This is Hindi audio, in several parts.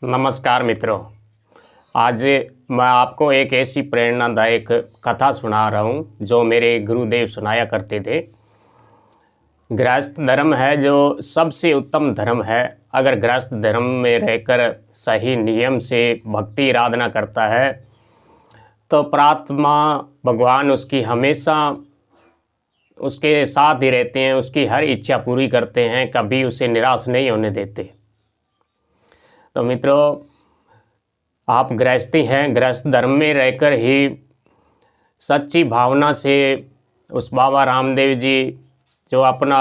नमस्कार मित्रों। आज मैं आपको एक ऐसी प्रेरणादायक कथा सुना रहा हूँ जो मेरे गुरुदेव सुनाया करते थे। गृहस्थ धर्म है जो सबसे उत्तम धर्म है। अगर गृहस्थ धर्म में रहकर सही नियम से भक्ति आराधना करता है तो प्रात्मा भगवान उसकी हमेशा उसके साथ ही रहते हैं, उसकी हर इच्छा पूरी करते हैं, कभी उसे निराश नहीं होने देते। तो मित्रों, आप गृहस्थी हैं, गृहस्थ धर्म में रहकर ही सच्ची भावना से उस बाबा रामदेव जी जो अपना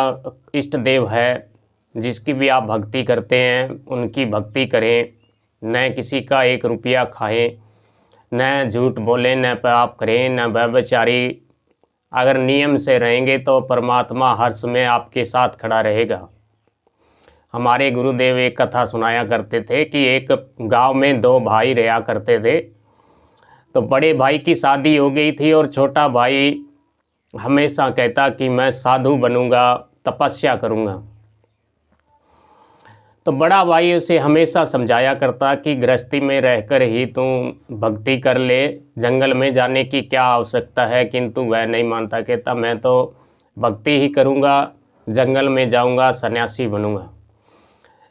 इष्ट देव है, जिसकी भी आप भक्ति करते हैं, उनकी भक्ति करें। न किसी का 1 रुपया खाएं, न झूठ बोलें, न पाप करें, न व्यभिचारी। अगर नियम से रहेंगे तो परमात्मा हर समय आपके साथ खड़ा रहेगा। हमारे गुरुदेव एक कथा सुनाया करते थे कि एक गांव में 2 भाई रहा करते थे। तो बड़े भाई की शादी हो गई थी और छोटा भाई हमेशा कहता कि मैं साधु बनूंगा, तपस्या करूंगा। तो बड़ा भाई उसे हमेशा समझाया करता कि गृहस्थी में रहकर ही तू भक्ति कर ले, जंगल में जाने की क्या आवश्यकता है। किंतु वह नहीं मानता, कहता मैं तो भक्ति ही करूंगा, जंगल में जाऊंगा, सन्यासी बनूंगा।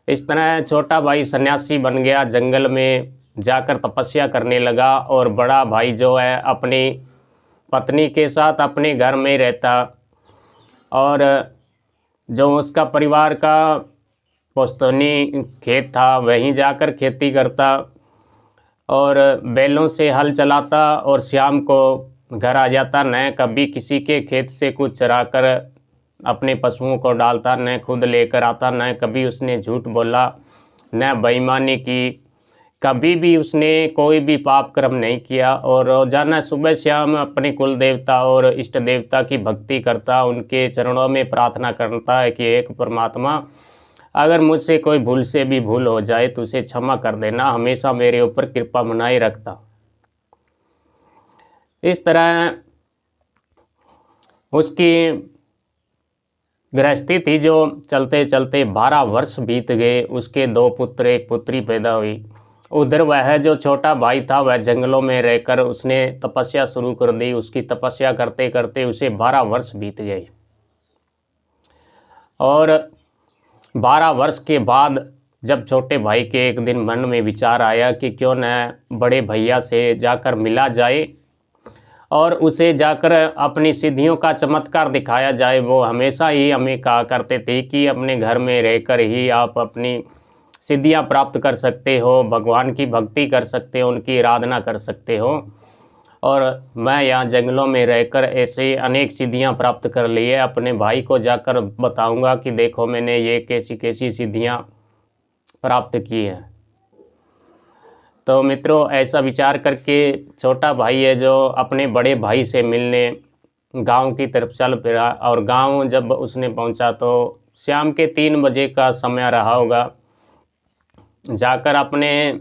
इस तरह छोटा भाई सन्यासी बन गया, जंगल में जाकर तपस्या करने लगा। और बड़ा भाई जो है अपनी पत्नी के साथ अपने घर में रहता और जो उसका परिवार का पुश्तैनी खेत था वहीं जाकर खेती करता और बैलों से हल चलाता और शाम को घर आ जाता। न कभी किसी के खेत से कुछ चरा कर अपने पशुओं को डालता, न खुद लेकर आता, न कभी उसने झूठ बोला, न बेईमानी की। कभी भी उसने कोई भी पाप कर्म नहीं किया और रोजाना सुबह शाम अपने कुल देवता और इष्ट देवता की भक्ति करता, उनके चरणों में प्रार्थना करता है कि एक परमात्मा, अगर मुझसे कोई भूल से भी भूल हो जाए तो उसे क्षमा कर देना, हमेशा मेरे ऊपर कृपा बनाए रखता। इस तरह उसकी गृहस्थी थी जो चलते चलते 12 वर्ष बीत गए। उसके 2 पुत्र 1 पुत्री पैदा हुई। उधर वह जो छोटा भाई था वह जंगलों में रहकर उसने तपस्या शुरू कर दी। उसकी तपस्या करते करते उसे 12 वर्ष बीत गए और 12 वर्ष के बाद जब छोटे भाई के एक दिन मन में विचार आया कि क्यों न बड़े भैया से जाकर मिला जाए और उसे जाकर अपनी सिद्धियों का चमत्कार दिखाया जाए। वो हमेशा ही हमें कहा करते थे कि अपने घर में रहकर ही आप अपनी सिद्धियां प्राप्त कर सकते हो, भगवान की भक्ति कर सकते हो, उनकी आराधना कर सकते हो। और मैं यहाँ जंगलों में रहकर ऐसे अनेक सिद्धियां प्राप्त कर ली है। अपने भाई को जाकर बताऊंगा कि देखो मैंने ये कैसी कैसी सिद्धियां प्राप्त की हैं। तो मित्रों, ऐसा विचार करके छोटा भाई है जो अपने बड़े भाई से मिलने गांव की तरफ चल पड़ा। और गांव जब उसने पहुंचा तो शाम के 3 बजे का समय रहा होगा। जाकर अपने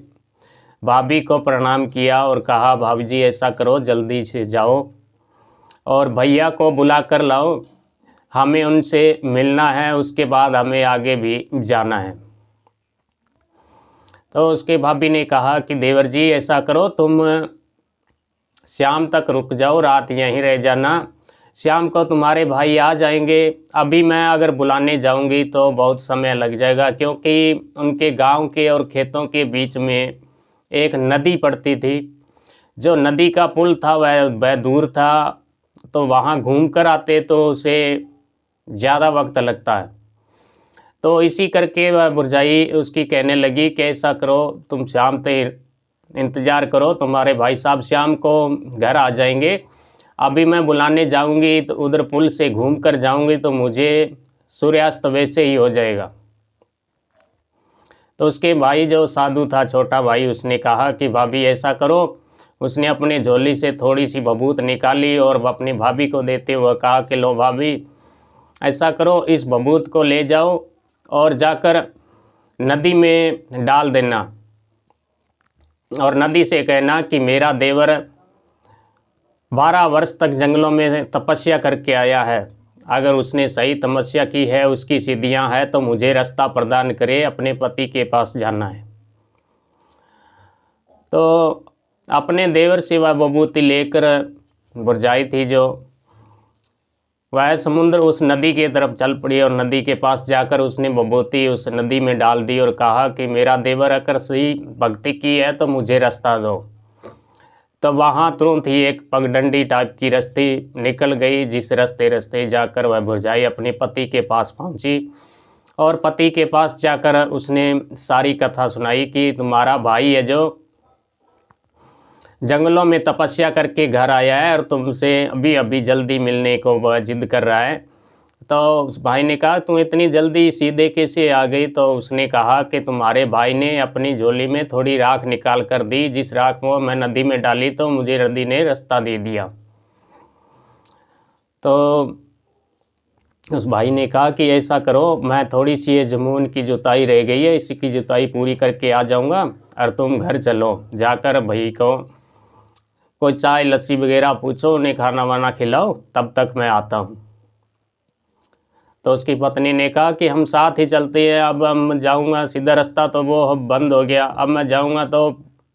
भाभी को प्रणाम किया और कहा, भाभी जी ऐसा करो, जल्दी से जाओ और भैया को बुला कर लाओ, हमें उनसे मिलना है, उसके बाद हमें आगे भी जाना है। तो उसके भाभी ने कहा कि देवर जी ऐसा करो, तुम शाम तक रुक जाओ, रात यहीं रह जाना, शाम को तुम्हारे भाई आ जाएंगे। अभी मैं अगर बुलाने जाऊंगी तो बहुत समय लग जाएगा, क्योंकि उनके गांव के और खेतों के बीच में एक नदी पड़ती थी। जो नदी का पुल था वह दूर था, तो वहाँ घूम कर आते तो उसे ज़्यादा वक्त लगता है। तो इसी करके वह भुरजाई उसकी कहने लगी कि ऐसा करो, तुम शाम तक इंतज़ार करो, तुम्हारे भाई साहब शाम को घर आ जाएंगे। अभी मैं बुलाने जाऊंगी तो उधर पुल से घूम कर जाऊंगी तो मुझे सूर्यास्त वैसे ही हो जाएगा। तो उसके भाई जो साधु था छोटा भाई, उसने कहा कि भाभी ऐसा करो। उसने अपने झोली से थोड़ी सी भभूत निकाली और अपनी भाभी को देते हुए कहा कि लो भाभी ऐसा करो, इस भभूत को ले जाओ और जाकर नदी में डाल देना और नदी से कहना कि मेरा देवर 12 वर्ष तक जंगलों में तपस्या करके आया है, अगर उसने सही तपस्या की है, उसकी सिद्धियां हैं, तो मुझे रास्ता प्रदान करे, अपने पति के पास जाना है। तो अपने देवर से वह बबूती लेकर बुरजाई थी जो, वह समुद्र उस नदी की तरफ चल पड़ी और नदी के पास जाकर उसने बबूती उस नदी में डाल दी और कहा कि मेरा देवर अगर सही भक्ति की है तो मुझे रास्ता दो। तो वहाँ तुरंत ही एक पगडंडी टाइप की रास्ते निकल गई, जिस रास्ते जाकर वह बुरजाई अपने पति के पास पहुँची और पति के पास जाकर उसने सारी कथा सुनाई कि तुम्हारा भाई है जो जंगलों में तपस्या करके घर आया है और तुमसे अभी अभी जल्दी मिलने को वह जिद कर रहा है। तो उस भाई ने कहा तुम इतनी जल्दी सीधे कैसे आ गई? तो उसने कहा कि तुम्हारे भाई ने अपनी झोली में थोड़ी राख निकाल कर दी, जिस राख को मैं नदी में डाली तो मुझे नदी ने रास्ता दे दिया। तो उस भाई ने कहा कि ऐसा करो, मैं थोड़ी सी ये ज़मीन की जुताई रह गई है, इसकी जुताई पूरी करके आ जाऊंगा और तुम घर चलो, जाकर भाई को कोई चाय लस्सी वगैरह पूछो, उन्हें खाना वाना खिलाओ, तब तक मैं आता हूँ। तो उसकी पत्नी ने कहा कि हम साथ ही चलते हैं, अब हम जाऊंगा सीधा रास्ता तो वो बंद हो गया, अब मैं जाऊंगा तो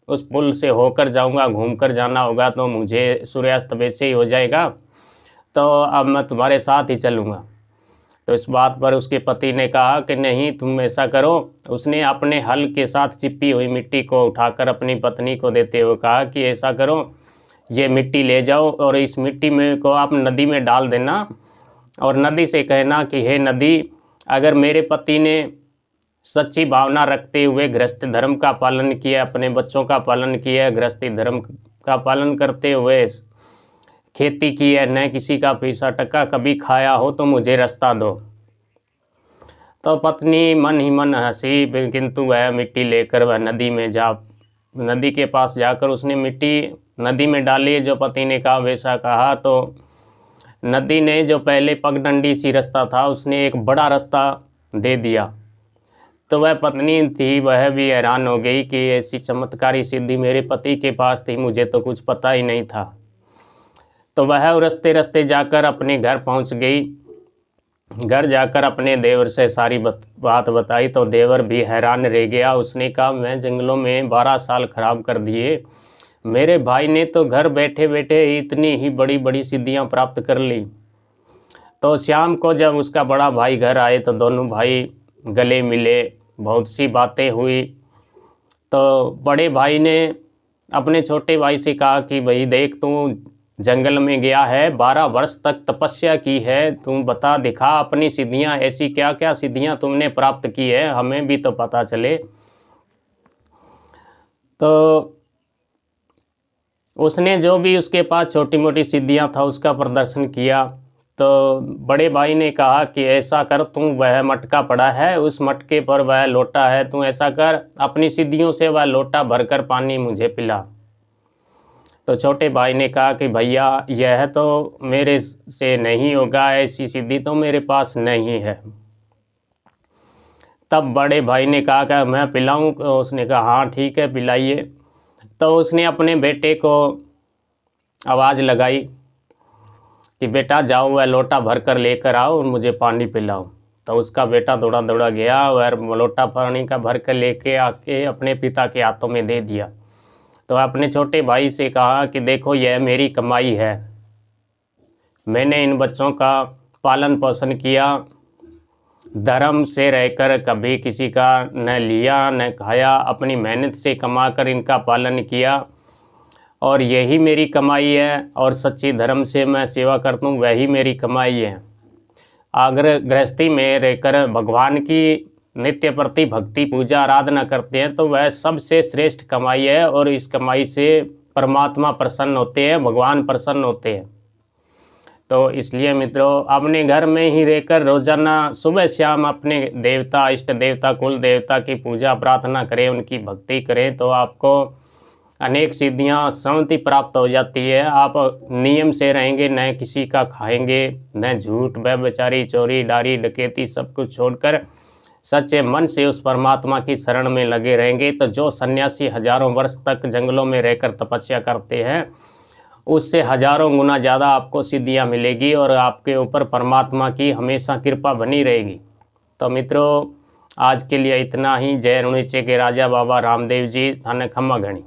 उस पुल से होकर जाऊंगा, घूमकर जाना होगा तो मुझे सूर्यास्त वैसे ही हो जाएगा, तो अब मैं तुम्हारे साथ ही चलूँगा। तो इस बात पर उसके पति ने कहा कि नहीं, तुम ऐसा करो। उसने अपने हल के साथ चिपी हुई मिट्टी को उठाकर अपनी पत्नी को देते हुए कहा कि ऐसा करो, ये मिट्टी ले जाओ और इस मिट्टी में को आप नदी में डाल देना और नदी से कहना कि हे नदी, अगर मेरे पति ने सच्ची भावना रखते हुए गृहस्थ धर्म का पालन किया, अपने बच्चों का पालन किया, गृहस्थी धर्म का पालन करते हुए खेती की है, न किसी का पैसा टका कभी खाया हो, तो मुझे रास्ता दो। तो पत्नी मन ही मन हंसी, किंतु वह मिट्टी लेकर वह नदी के पास जाकर उसने मिट्टी नदी में डाली। जो पति ने कहा वैसा कहा, तो नदी ने जो पहले पगडंडी सी रास्ता था उसने एक बड़ा रास्ता दे दिया। तो वह पत्नी थी वह भी हैरान हो गई कि ऐसी चमत्कारी सिद्धि मेरे पति के पास थी, मुझे तो कुछ पता ही नहीं था। तो वह रास्ते जाकर अपने घर पहुंच गई। घर जाकर अपने देवर से सारी बात बताई तो देवर भी हैरान रह गया। उसने कहा मैं जंगलों में 12 साल खराब कर दिए, मेरे भाई ने तो घर बैठे बैठे इतनी ही बड़ी बड़ी सिद्धियां प्राप्त कर ली। तो शाम को जब उसका बड़ा भाई घर आए तो दोनों भाई गले मिले, बहुत सी बातें हुई। तो बड़े भाई ने अपने छोटे भाई से कहा कि भाई देख, तू जंगल में गया है, 12 वर्ष तक तपस्या की है, तुम बता दिखा अपनी सिद्धियां, ऐसी क्या क्या सिद्धियां तुमने प्राप्त की है, हमें भी तो पता चले। तो उसने जो भी उसके पास छोटी मोटी सिद्धियां था उसका प्रदर्शन किया। तो बड़े भाई ने कहा कि ऐसा कर, तू वह मटका पड़ा है, उस मटके पर वह लोटा है, तू ऐसा कर अपनी सिद्धियों से वह लोटा भरकर पानी मुझे पिला। तो छोटे भाई ने कहा कि भैया यह तो मेरे से नहीं होगा, ऐसी सिद्धि तो मेरे पास नहीं है। तब बड़े भाई ने कहा कि मैं पिलाऊं? उसने कहा हाँ ठीक है, पिलाइए। तो उसने अपने बेटे को आवाज़ लगाई कि बेटा जाओ वह लोटा भर कर लेकर आओ और मुझे पानी पिलाओ। तो उसका बेटा दौड़ा दौड़ा गया, वह लोटा पानी का भर कर लेके आके अपने पिता के हाथों में दे दिया। तो अपने छोटे भाई से कहा कि देखो यह मेरी कमाई है, मैंने इन बच्चों का पालन पोषण किया, धर्म से रहकर कभी किसी का न लिया न खाया, अपनी मेहनत से कमाकर इनका पालन किया और यही मेरी कमाई है और सच्ची धर्म से मैं सेवा करता हूँ, वही मेरी कमाई है। अगर गृहस्थी में रहकर भगवान की नित्य प्रति भक्ति पूजा आराधना करते हैं तो वह सबसे श्रेष्ठ कमाई है और इस कमाई से परमात्मा प्रसन्न होते हैं, भगवान प्रसन्न होते हैं। तो इसलिए मित्रों, अपने घर में ही रहकर रोजाना सुबह शाम अपने देवता, इष्ट देवता, कुल देवता की पूजा प्रार्थना करें, उनकी भक्ति करें तो आपको अनेक सिद्धियां शांति प्राप्त हो जाती है। आप नियम से रहेंगे, न किसी का खाएंगे, न झूठ व्यभिचारी चोरी डारी डकैती सब कुछ छोड़कर सच्चे मन से उस परमात्मा की शरण में लगे रहेंगे। तो जो सन्यासी हजारों वर्ष तक जंगलों में रहकर तपस्या करते हैं उससे हजारों गुना ज़्यादा आपको सिद्धियां मिलेगी और आपके ऊपर परमात्मा की हमेशा कृपा बनी रहेगी। तो मित्रों, आज के लिए इतना ही। जय ऋणिचे के राजा बाबा रामदेव जी, थाने खम्मा घणी।